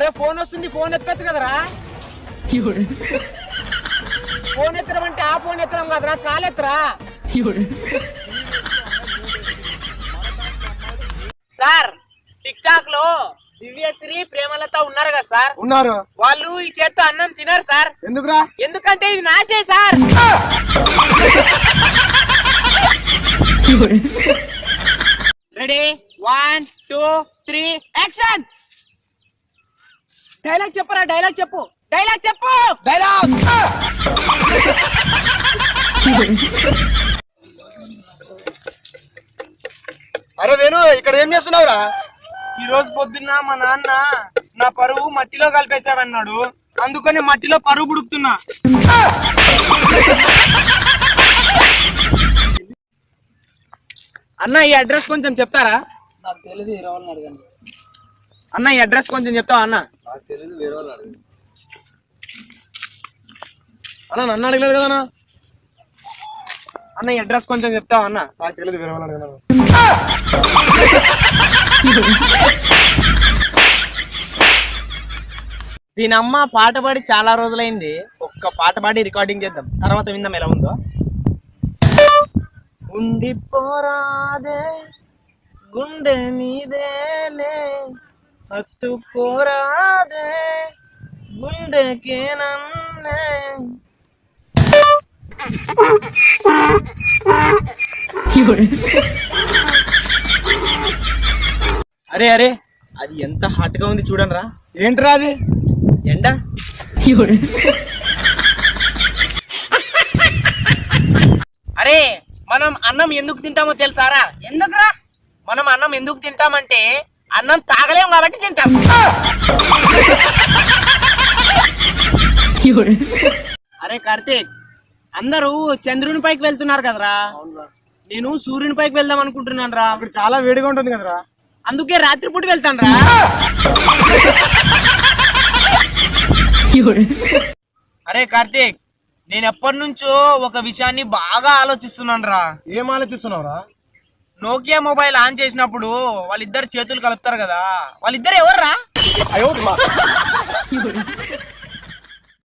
అరే ఫోన్ వస్తుంది, ఫోన్ ఎత్తచ్చు కదరా. ఫోన్ ఎత్తడం అంటే ఆ ఫోన్ ఎత్తడం కదరా, కాల్ ఎత్తరా. సార్ టిక్ టాక్ లో దివ్యశ్రీ ప్రేమలత ఉన్నారు కదా సార్. ఉన్నారు. వాళ్ళు ఈ చేత్తో అన్నం తినరు సార్. ఎందుకురా? ఎందుకంటే ఇది నాచే సార్. Ready 1 2 3 action. డైలాగ్ చెప్పరా, డైలాగ్ చెప్పు, డైలాగ్ చెప్పు. డైలాగ్. అరే వేణు, ఇక్కడ ఏం చేస్తున్నావురా? ఈ రోజు పొద్దున్న మా నాన్న నా పరువు మట్టిలో కలిపేశావన్నాడు, అందుకని మట్టిలో పరువు బుడుకుతున్నా. అన్న ఈ అడ్రస్ కొంచెం చెప్తారా? నాకు తెలియదు, వేరే వాళ్ళని అడగండి. అన్న ఈ అడ్రస్ కొంచెం చెప్తావా అన్న? నాకు తెలియదు, వేరే వాళ్ళు అడగండి. అన్న నన్ను అడగలేదు కదా అన్న ఈ అడ్రస్ కొంచెం చెప్తావా అన్న? నాకు తెలియదు, వేరే వాళ్ళు అడగను. దీని అమ్మ పాట పాడి చాలా రోజులైంది, ఒక్క పాట పాడి రికార్డింగ్ చేద్దాం, తర్వాత విందాం ఎలా ఉందో. ఉండిపోరాదే గుండె నీదేలే, హత్తుకోరాదే గుండెకే నన్నే. అరే అరే అది ఎంత హాట్ గా ఉంది చూడండి రా. ఏంట్రా అది? ఎండ. అరే మనం అన్నం ఎందుకు తింటామో తెలుసారా? ఎందుకురా? మనం అన్నం ఎందుకు తింటామంటే అన్నం తాగలేం కాబట్టి తింటాం. అరే కార్తీక్, అందరూ చంద్రుని పైకి వెళ్తున్నారు కదరా, నేను సూర్యుని పైకి వెళ్దాం అనుకుంటున్నాను రా. అక్కడ చాలా వేడిగా ఉంటుంది కదరా, అందుకే రాత్రిపూట వెళ్తాను రా. అరే కార్తీక్, నేను ఎప్పటి నుంచో ఒక విషయాన్ని బాగా ఆలోచిస్తున్నాను రా. ఏం ఆలోచిస్తున్నావురా? నోకియా మొబైల్ ఆన్ చేసినప్పుడు వాళ్ళిద్దరు చేతులు కలుపుతారు కదా, వాళ్ళిద్దరు ఎవర్రా?